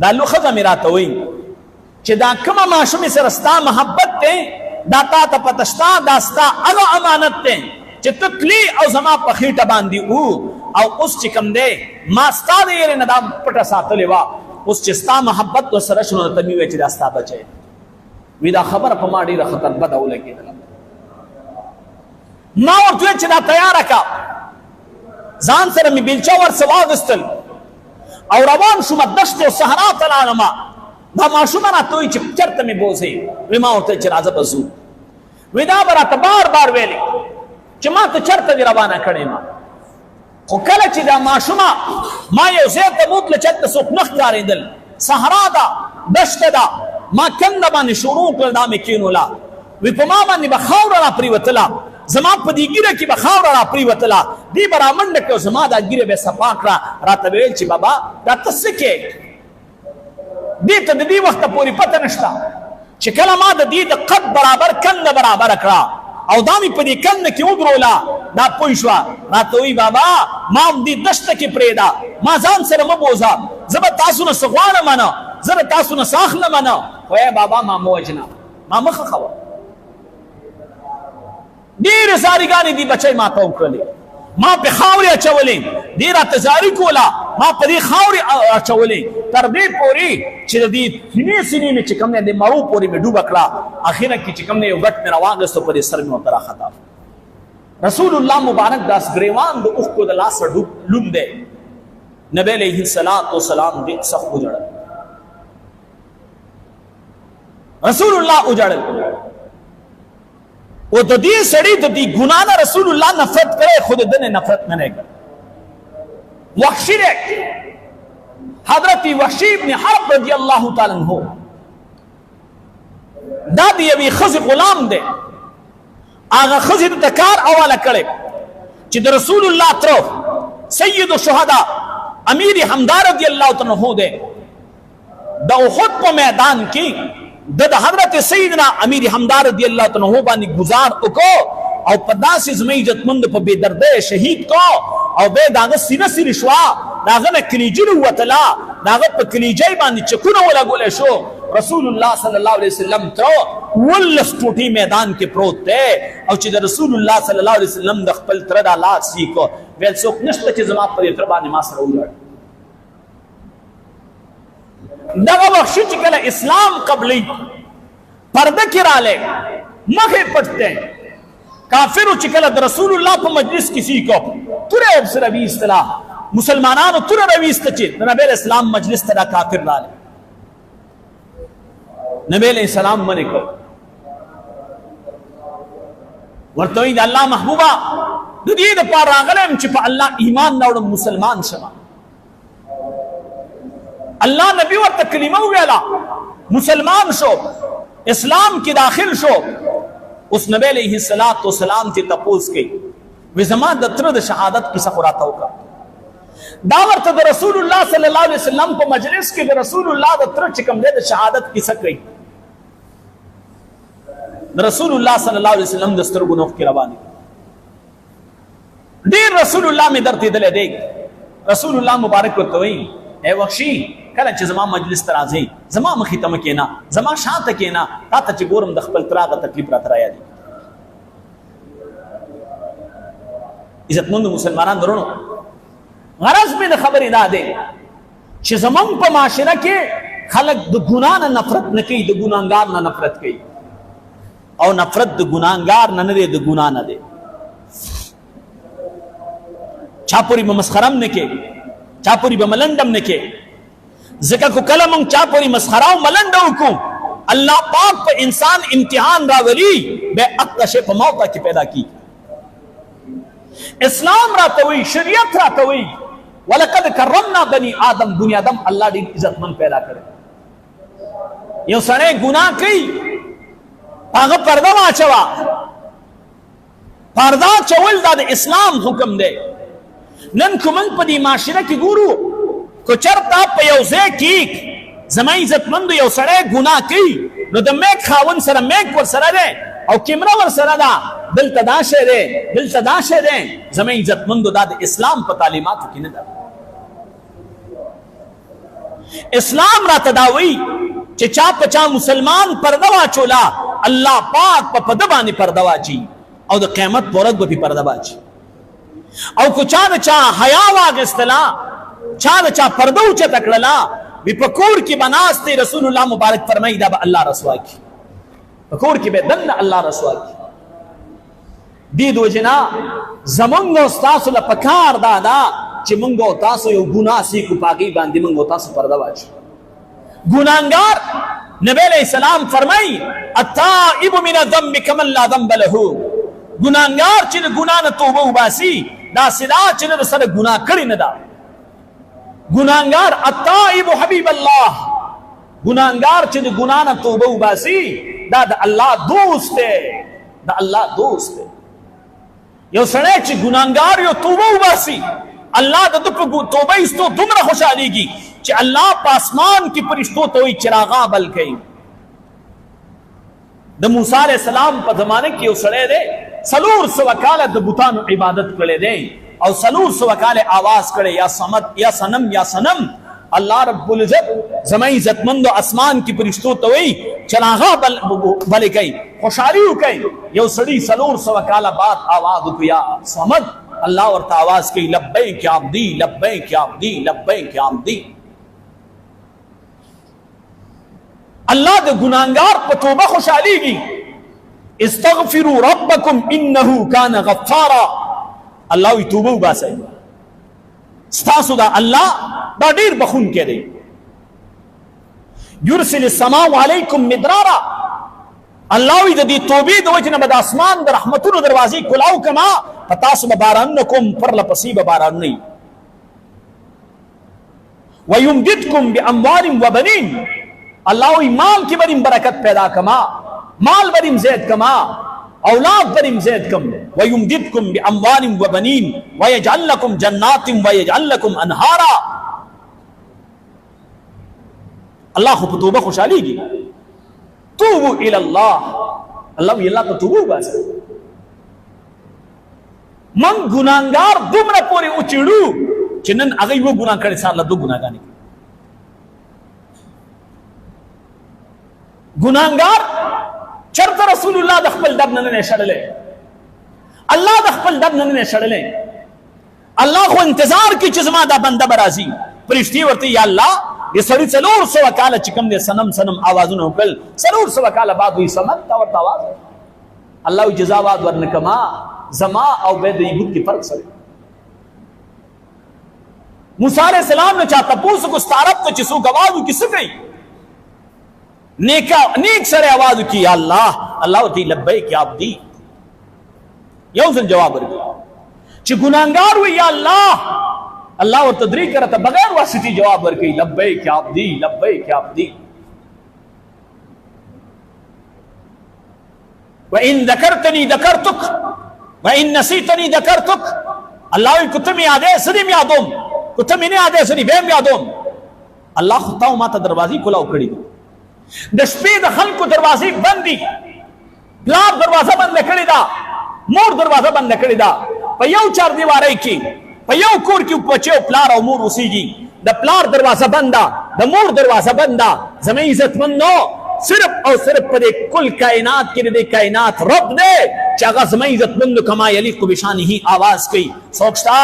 دا ښځه مې راته وایي چې دا کومه ماشومې سره ستا محبت دی، دا تا ته پته شته، دا ستا هغه امانت دی چې ته تلې او زما په خېټه باندې وو، او اوس چې کوم دی ما ستا د یېرې نه دا پټه ساتلې وه، اوس چې ستا محبت ورسره شو نو ته مې ووایې چې دا ستا بچی. وی دا خبره په ما ډېره خطربده ولګېدله. ما ورته وویل چې دا تیاره کړه، ځان سره مې بیلچه ورسه واخیستل او روان شومه دښتې او صحرا ته لاړمه. دا ماشومه راته وایي چې چېرته مې بوځې؟ وی ما ورته ویل چې راځه به ځو. وی دا به راته بار بار ویلې چې ما ته چېرته دې روانه کړې ما، خو کله چې دا ماشومه ما یو ځای ته بوتله چې هلته څوک نه ښکارېدل، صحرا ده، دښته ده، ما کنده باندې شروع کړل دا مې کېنوله. وی په ما باندې به خاوره را پریوتله، زما په دې ګیره کې به خاوره را پریوتله، دې به رامنډه کړه، زما دا ګیره به صفا کړه. راته ویل چې بابا دا ته څه کې؟ دې ته د دې وخته پورې پته نشته چې کله ما د دې د قد برابر کنده برابره کړه او دا مې په دې کنده کې ودروله، دا پوه شوه. راته وایي بابا ما هم دې دشته کې پرېږده، ما ځان سره مه بوځه، زه به تاسو نه څه غواړم نه، زه به تاسو نه څه اخلم نه، خو بابا ما مه وژنه، ما مه خښوه. ډېرې زاریګانې دي بچی ما ته وکړلې، ما په خاورې اچولې، دې راته زاري کوله، ما په دې خاورې اچولې، تر دې پورې چې د دې سینې مې چې کوم دی د مړو پورې مې ډوبه کړه. اخره کې چې کوم دی یو ګټ مې راواخیستو، په دې سر مې ورته راخطا. رسول الله مبارک داس ګریوان د اوښکو د لاسه لوند دی. نبی علیه السلام ډېر سخت وژړل، رسول الله وژړل. و د دې سړي د دې ګناه نه رسول الله نفرت کړی، خو د ده نه نفرت نه کړی. وحشي دی، حضرت وحشي ابن حرب رضی الله تعالی عنہ، دا د یوې ښځې غلام دی. هغه ښځې ته کار حواله کړی چې د رسول الله تره سید الشهدا امیر حمزه رضی الله تعالی عنہ دی، د احد په میدان کې د حضرت سیدنا امیر حمزه رضی الله تعالی عنہ باندې گزار وکړو او په داسې زمې عزتمند په بې دردۍ شهید کو، او به داغه سینه سری شوا، داغه نه کلیجه وتلا، داغه په کلیجه باندې چکونه ولګول شو. رسول الله صلی الله علیه وسلم ته ولس ټوټي میدان کې پروت دی، او چې د رسول الله صلی الله علیه وسلم د خپل تر د لاس سیکو ویل څوک نشته چې زما په تر باندې ما سره ولاړ. دغه وخت چې کله اسلام قبلی پرده کې رااله، مخې پټته کافرو چې کله د رسول الله په مجلس کې سیکو توره سره وی اصطلاح مسلمانانو توره روي است چې د نبی اسلام مجلس ته کافر رااله، نبی علیہ السلام منع کو ورته وی د الله محبوبا د دې د پاره راغلم چې په الله ایمان راوړم، مسلمان شمه. الله نبی ورته کلمه ویلا، مسلمان شو، اسلام کې داخل شو. اوس نبی علیہ السلام ته تپوس کوي، وې زما د تر د شهادت کیسه راته وکړه. دا ورته د رسول الله صلی الله علیه وسلم په مجلس کې د رسول الله د تر چې کوم د شهادت کیسه کوي. رسول الله صلی الله علیه وسلم د سترګو نوخ کې رواني ډیر رسول الله می درته دل دی. رسول الله مبارک ورته وی اے وحشی کله چې زما مجلس ته راځي زما مخې ته مکینا، زما شاته کینا، تا ته چې ګورم د خپل تراغه تکلیف راته رايادي. عزتمند مسلمانان درونو، غرض مې د خبرې دا دی چې زمونږ په معاشره کې خلک د ګناه نه نفرت نه کوي، د ګناهګار نه نفرت کوي، او نفرت د ګناهګار نه نه دی، د ګناه نه دی. چا پوری به مسخرم نه کې، چا پوری به ملنډم نه کې، ځکه کو کله مونږ چا پوری مسخره او ملنډه وکړو، الله پاک په انسان امتحان راولي، به اقص په موقع کې پیدا کی. اسلام راتوي، شریعت راتوي، ولقد کرمنا بني آدم، بني آدم الله دې عزتمن پیدا کړ. یو سړی ګناه کوي، هغه پرده واچوا، پرده چول دا د اسلام حکم دی. نن کومن په دې معاشره کې ګورو کو چرته په یو ځای کې زما عزتمند یو سړی ګناه کوي، نو د میک خاون سره میک ور سره دی او کیمرا ور سره ده، دلته دا شی دی، دلته دا شی دی. زما عزتمند دا د اسلام په تعلیماتو کې نه ده. اسلام را تداوی چې چا په چا مسلمان پرده واچولا، الله پاک په پده باندې پرده واچي او د قیامت په ورځ به پرده واچي. او کو چا د چا حیا واغستلا، چا د چا پرده اوچته کړلا، وی په کور کې بناسته رسول الله مبارک فرمایي دا به الله رسوا کی، په کور کې به دنه الله رسوا کی. دې د وجنا زمونږ تاسو له پکار دادا چې مونږ او تاسو یو ګناه سي کو پاګي باندې مونږ او تاسو پرده واچو. ګناهګار نبی علیہ السلام فرمایي التائب من الذنب كمن لا ذنب له، ګناهګار چې ګناه نه توبه وباسي دا سدا چې نه سره ګناه کړی نه دا. ګناهګار التائب حبیب الله، ګناهګار چې ګناه نه توبه وباسي دا د الله دوست دی، د الله دوست دی. یو سړی چې ګناهګار یو توبه وباسي، الله د ده په توبه ایستو دومره خوشحالیږي چې الله په اسمان کې فرشتو ته وایي چراغا بل کوي. د موسی علیہ السلام په زمانه کې یو سړی دی 400 کاله د بوتانو عبادت کړی دی او 400 کاله आवाज کړي یا صمد یا صنم یا صنم. الله رب العزت زمای عزتمند اسمان کی فرشتو ته وی چراغا بل کوي، خوشحالي کوي. یو سړی 400 کاله بعد आवाज وکړي یا صمد، الله ورته आवाज کوي لبیک یا عبدی لبیک یا عبدی لبیک یا عبدی. الله د ګناهګار په توبه خوشحاليږي. استغفروا ربکم انه کان غفارا. الله وی توبه وباسئ، ستاسو دا الله دا ډیر بخون کې دی. یرسل السماء علیکم مدرارا. الله وی د دې توبې د وجه نه به د اسمان د رحمتونو دروازې کلاو کما پتاسو به باران نکوم پر لپسې به باران نه. ويمددكم باموال وبنين. الله وی مال کې بریم برکت پیدا کما، مال بریم زید کما، اولاد بریم زید کم. ويمددكم باموال وبنين ويجعل لكم جنات ويجعل لكم انهارا. الله خو په توبه خوشاليږي. توبوا الى الله. الله وی الله ته توبه وباسه. من ګناهګار دومره پورې اوچړو چې نن هغه یو ګناه کړي سره دو ګناهګانی. ګناهګار چرته رسول الله د خپل دب نه شړلې، الله د خپل دب نه شړلې. الله خو انتظار کی چې زما دا بنده برازي. فرشتي ورته یا الله یہ سړی 400 کاله چې کوم دې سنم سنم आवाजونه وکړل 400 کاله بعد وی سمت تا ورته आवाज. الله جزا واد ورنکما زما او بيد یبوت کې فرق سره. موسی علیہ السلام نے چا تاسو کو ستارب ته چې سو غواړو کې څه کوي؟ نیک سره आवाज کی یا الله. الله تی لبیک یا عبدی. یو ځل جواب ورکړي چې ګناهګار وي یا الله. الله ورته درې کرته بغیر واسطي جواب ورکړي لبیک یا عبدی لبیک یا عبدی. وان ذکرتنی ذکرتک وان نسیتنی ذکرتک. الله وی کتم یادې سړي یادوم، کتم نه یادې سړي به یادوم. الله خدای ما ته دروازې کولاو کړی. د شپې د خلکو دروازې بندي، پلار دروازه بند کړی دا، مور دروازه بند کړی دا. په یو چار دیوارۍ کې په یو کور کې بچو پلار او مور اوسېږي. د پلار دروازه بنده، د مور دروازه بنده. زموږ عزتمندو صرف او صرف په دې کل کائنات کې د کائنات رب دی چې هغه زموږ عزتمندو کما یلیق بشانه آواز کوي. څوک شته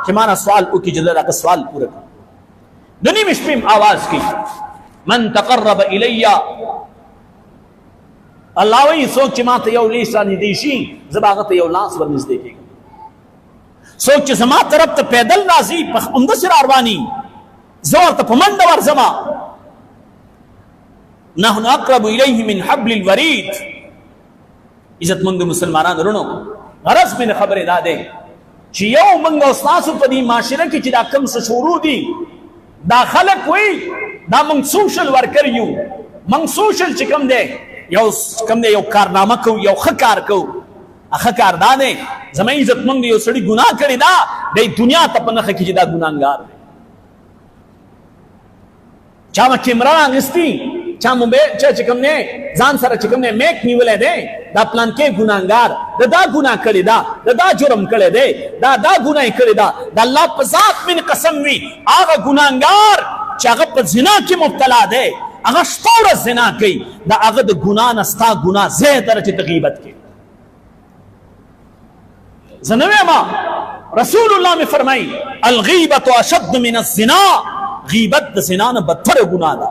چې مانا سوال وکړي چې دغه سوال پوره کړي؟ د نیمې شپې آواز کوي من تقرب الی. الله وی څوک چې ما ته یو لیس رانږدې شي زه به هغه ته یو لاس ورنږدې کېږم. څوک چې زما طرف ته پیدل راځي په همداسې را رواني زه ورته په منډه ورځمه. نحن اقرب الیه من حبل الورید. عزتمند مسلمانانو ورونو، غرض مې خبرې دا دی چې یو موږ او ستاسو په دې معاشره کې چې دا کوم څه شروع دي دا خلک وایي دا موږ سوشل ورکر یو. موږ سوشل چې کوم دی یو کارنامه کوو، یو ښه کار کوو. ښه کار دا دی زما عزتمند یو سړي ګناه کړې ده د دنیا ته په نښه کې چې دا ګناهګار دی. چا مو کیمرا اخیستي، چا موبایل چې کوم نه ځان سره چې کوم نه میک نیولې دی دا پلان کې ګناهګار دا ګناه کړی دا جرم کړی دی دا ګناه کړی دا. د الله په ذات من قسم وي هغه ګناهګار چې هغه په زنا کې مبتلا دی، هغه شپه ورځ زنا کوي، دا هغه د ګناه نه ستا ګناه زیاته ده چې ته غیبت کوي. زه نه وایم، رسول الله مې فرمایي الغیبة اشد من الزنا. غیبت د زنا نه بدتره ګناه ده.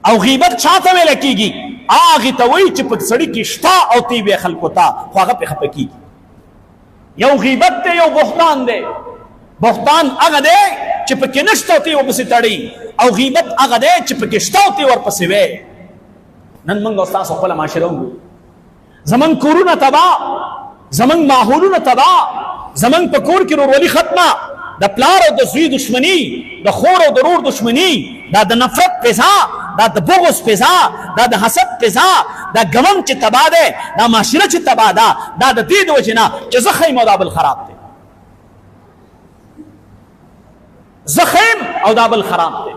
او غیبت چاته ویل کېږي؟ هغې ته وایي چې په سړي کې شته او تی وی خلکو ته خو هغه پرې خفه کېږي. یو غیبت دی، یو بهتان دی. بهتان هغه دی چې پکې نشته او تی ورپسې تړي، او غیبت هغه دی چې پکې شته او تی ورپسې وی. نن موږ او ستاسو خپله معاشره وګورو، زموږ کورونه تباه، زموږ ماحولونه تباه، زموږ په کور کې ورورولي ختمه، د پلار او د زوی دشمني، د خور او د رور دشمني، دا د نفرت فضا، دا د بغض فضا، دا د حسد فضا، دا غمم چې تبا ده، دا معاشره چې تبا ده، دا د دې د وجې نه چې زه خیم او دا بل خراب دی، زه خیم او دا بل خراب دی،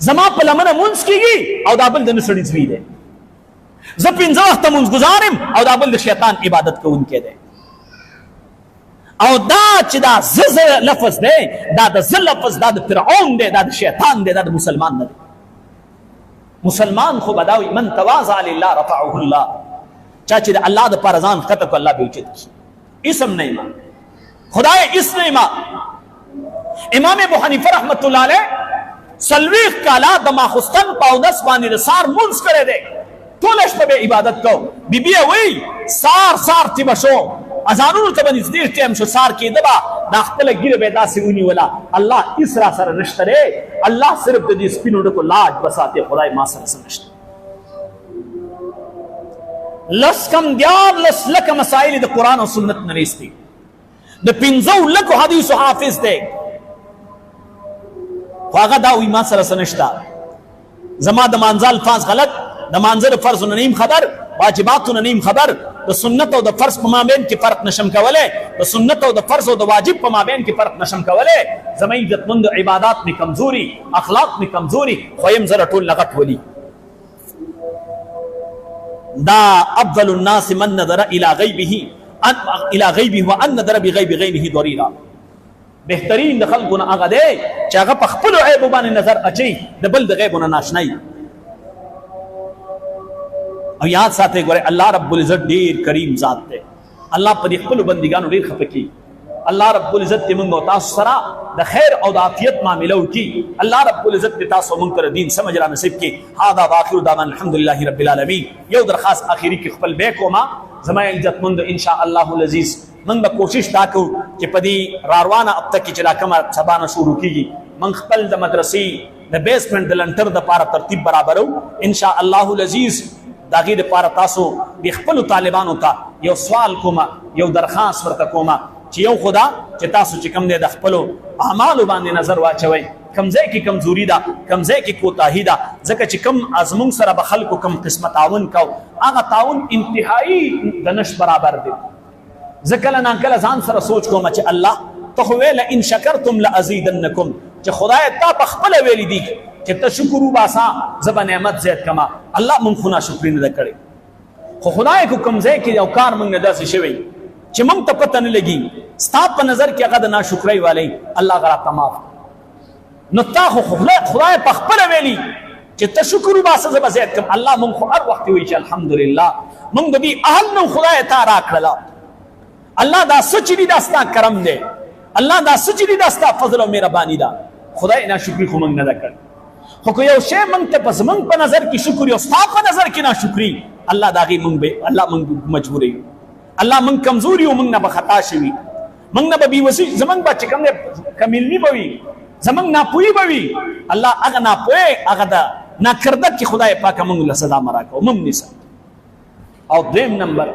زما په لمنه مونځ کېږي او دا بل د نسړي زوی دی، زه 5 وخته مونځ ګزارم او دا بل د شیطان عبادت کوونکی دی. او دا چې دا ز لفظ دی، دا د ز لفظ دا د فرعون دی، دا د شیطان دی، دا د مسلمان نه دی. مسلمان خو بداوي من تواضع لله رفعه الله، چا چې د الله د پاره ځان ښکته کړ الله به اوچت کړي. اسم نه ما خدای اس نه ما. امام ابو حنیفه رحمت الله علیه 40 کاله د ماخستن په 10 باندې د سار مونځ کړی دی، ټول شپه به عبادت کو. بیبي وی سار تی بشو اذانونو ته باندې دې ټیم شو سار کې دبا د خپل ګیره به داسې ونی ولا الله اسرا سره رشتہ لري، الله صرف د دې سپینو ډکو لاج بساته، خدای ما سره سمشت. لس کم دیار لس لک مسائل د قران او سنت نه لستي، د 15 لک حدیث حافظ دی، هغه دا وی ما سره سنشتا. زما د مانزال فاز غلط، د مانزل فرض نه نیم خبر، واجبات نه نیم خبر، د سنت او د فرض په مابین کې فرق نشم کولای، د سنت او د فرض او د واجب په مابین کې فرق نشم کولای. زما عزتمند عبادات می کمزوري، اخلاق می کمزوري، خویم زره ټول لغت ولي. دا افضل الناس من نظر الى غیبه وان نظر بغیب غیره ضریرا. بهترین د خلقونه هغه دی چې هغه په خپل عیب باندې نظر اچي، د بل د غیبونه ناشنای. او یاد ساتي ګوره الله رب العزت ډیر کریم ذات دی، الله په خپل بندګانو ډیر خفقي. الله رب العزت موږ او تاسو سره د خیر او د عافیت معاملو کی. الله رب العزت تاسو موږ ته دین سمجھ را نصیب کی. هذا واخر دعوانا الحمدلله رب العالمین. یو درخواست اخیری کی خپل به کوما زما عزت مند ان شاء الله العزیز موږ به کوشش دا کوو چې په دې راروانه هفته کې چې راکمه سبا نه شروع کیږي موږ خپل د مدرسې د بیسمنټ د لنټر د لپاره ترتیب برابرو ان شاء الله العزیز. دا غي د پاره تاسو د خپل طالبانو ته یو سوال کومه، یو درخواست ورته کومه چې یو خدا چې تاسو چې کم نه د خپل اعمال باندې نظر واچوي، کمزې کې کمزوري ده، کمزې کې کوتاهی ده، ځکه چې کم ازمون سره به خلکو کم قسمه تعاون کو، هغه تعاون انتهایی د نش برابر دی. ځکه لنا کله ځان سره سوچ کوم چې الله ته ویل ان شکرتم لازیدنکم، چې خدای ته په خپل ویل دي چې ته شکر وباسا زبا نعمت زیات کما. الله مونږ خو ناشکری نه کړي، خو خدای کو کمزې کې یو کار مونږ نه داسې شوی چې مونږ ته پته نه لګي، ستا په نظر کې هغه د ناشکرۍ والی الله غره تماف. نو تا خو خدای په خپل ویلي چې ته شکر وباسه زبا زیات کم. الله مونږ خو هر وخت وی چې الحمدلله مونږ دې اهل نو خدای ته راکړه. الله دا سچري دا ستا کرم دی، الله دا سچري دا ستا فضل او مهرباني ده. خدای ناشکری خو مونږ نه کړ، خو که یو شی مونږ ته پس مونږ په نظر کې شکر یو ستا په نظر کې ناشکری، الله دا غي مونږ به الله مونږ مجبور یو، الله مونږ کمزوري او مونږ نه به خطا شوي، مونږ نه به بي وسی زمونږ به چې کوم کمیلني به وي، زمونږ ناپوهي به وي. الله هغه ناپوهي هغه د ناکردت کې خدای پاک مونږ له سزا مراکو مونږ نیسه. او دویم نمبر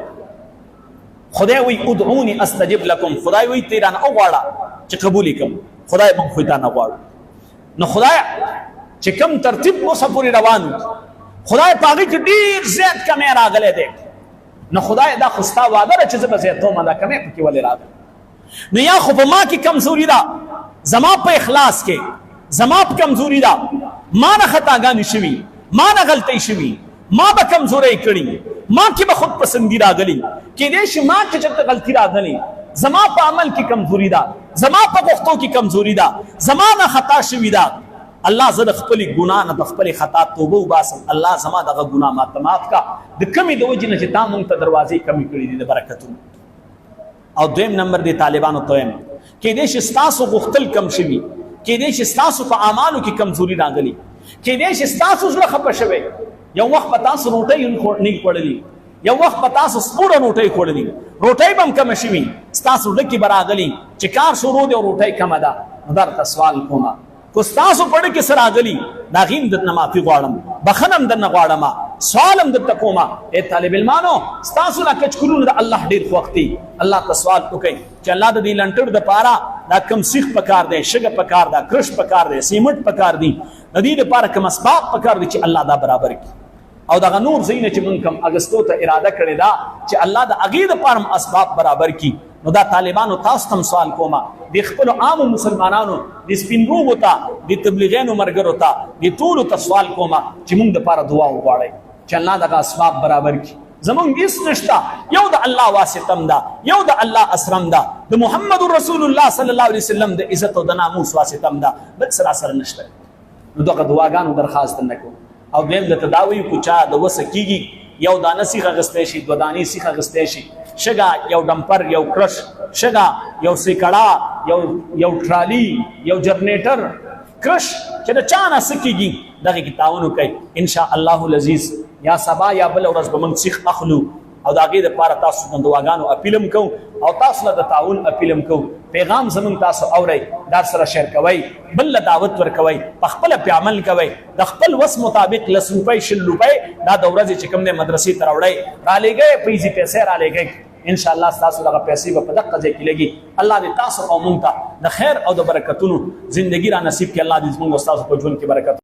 خدای وی ادعوني استجب لكم، خدای وی تیران او غواړه چې قبول کړم، خدای مونږ خو ته نه غواړو. نو خدای چې کوم ترتیب مو سفر روانو خدای پاګه کې ډیر زیات کمه راغله ده، نو خدای دا خوستا وعده چې زه زیاتو ما دا کمه پکې ولې راغله. نو یا خو په ما کې کمزوري ده، زما په اخلاص کې زما په کمزوري ده، ما نه خطاګانی شوي، ما نه غلطي شوي، ما به کمزوري کړی، ما کې به خود پسندی راغلی، کې دې چې ما کې چې غلطي راغلی، زما په عمل کې کمزوري ده، زما په غوښتو کې کمزوري ده، زما نه خطا شوي ده. الله زه د خپل ګناه نه د خپل خطا توبه وباسم، الله زما دغه ګناه ماته معاف کا، د کمی د وجې نه چې تا مونږ ته دروازې کمی کړي دي د برکتونو. او دویم نمبر دی طالبانو ته وایم کېدای شي ستاسو غوښتل کم شوي، کېدای شي ستاسو په اعمالو کې کمزوري راغلي، کېدای شي ستاسو زړه خفه شوی، یو وخت به تاسو روټۍ نه خوړلي، یو وخت به تاسو سپوره روټۍ خوړلي، روټۍ به هم کمه شوي، ستاسو زړه کې به راغلي چې کار شروع دی او روټۍ کمه ده. نو درته سوال کومه استاسو پړ کې سره غلي دا غیم د معافي غواړم بخنم د غواړم سوالم د تکوما اے طالب علمانو استاسو لا کچکلون د الله ډیر وختي الله تسوال وکي چې الله د دې لنټر د پارا دا کم سیخ پکار دی شګه پکار دا کرش پکار دی سیمنٹ پکار دی د دې لپاره کوم اسباب پکار دي چې الله دا برابر کړي او دا نور زینه چې مونږ کم اگستو ته اراده کړی دا چې الله د اغه د پاره اسباب برابر کړي نو دا طالبانو تاسو تم سوال کوما د خپل عام مسلمانانو د سپینرو وتا د تبلیغینو مرګرو ته د ټول ته سوال کوما چې موږ د پاره دعا وغواړي چې الله دغه اسباب برابر کړي زمونږ هیڅ نشته یو د الله واسطم دا یو د الله اسرم دا د محمد رسول الله صلی الله علیه وسلم د عزت او د ناموس واسطم دا بل سره نشته نو دغه دعاګانو درخواست نکوم او دیم د تداوی کو چا د وسکیږي یو دانه سیخه غستې شي دو دانی سیخه غستې شي شګه یو ډمپر یو کرش شګه یو سیکړه یو ټرالی یو جنریټر کرش چې د چانه سکیږي دغه کتاونو کوي ان شاء الله العزیز یا سبا یا بل ورځ به موږ سیخ اخلو او دا غي د پاره تاسو د دعاګانو اپیلم کو او تاسو له تعاون اپیلم کو پیغام زمون تاسو اوري در سره شیر کوي بل دعوت ور کوي په خپل په عمل کوي د خپل وس مطابق لس روپۍ شل روپۍ دا د ورځې چې کوم نه مدرسې تر وړي را لګي پیسې را لګي ان شاء الله تاسو دغه پیسې په دقه ځای کې لګي الله دې تاسو او مونږ ته د خیر او د برکتونو ژوندۍ را نصیب کړي الله دې زموږ استاد په ژوند کې برکت